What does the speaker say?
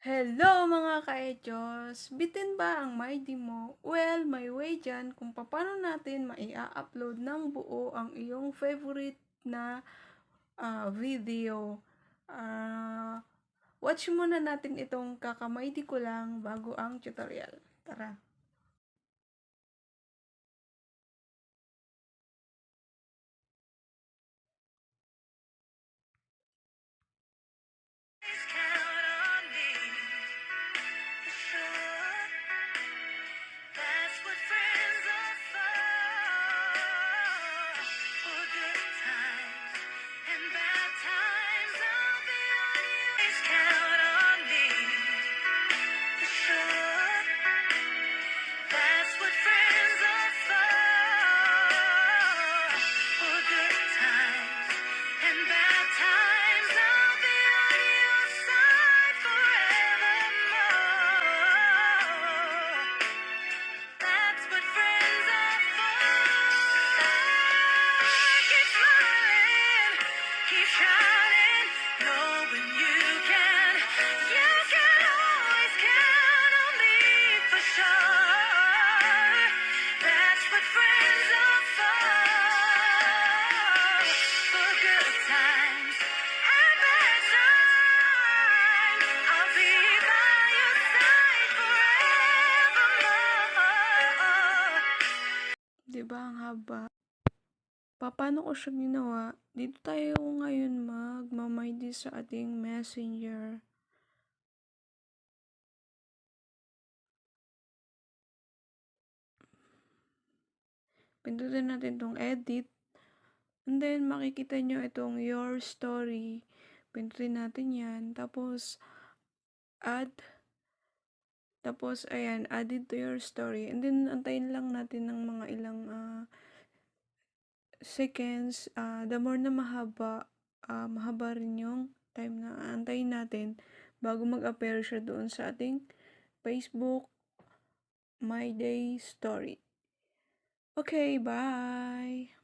Hello mga ka-etyos! Bitin ba ang Myday mo? Well, may way dyan kung paano natin maia-upload ng buo ang iyong favorite na video. Watch muna natin itong kaka-Myday ko lang bago ang tutorial. Tara! Diba ang haba? Paano ko siya ginawa? Dito tayo ngayon magmamay sa ating messenger. Pindutin natin itong edit. And then, makikita nyo itong your story. Pindutin natin yan. Tapos, add. Tapos, ayan, added to your story. And then, antayin lang natin ng mga ilang seconds. The more na mahaba rin yung time na antayin natin bago mag-appear siya doon sa ating Facebook Myday story. Okay, bye!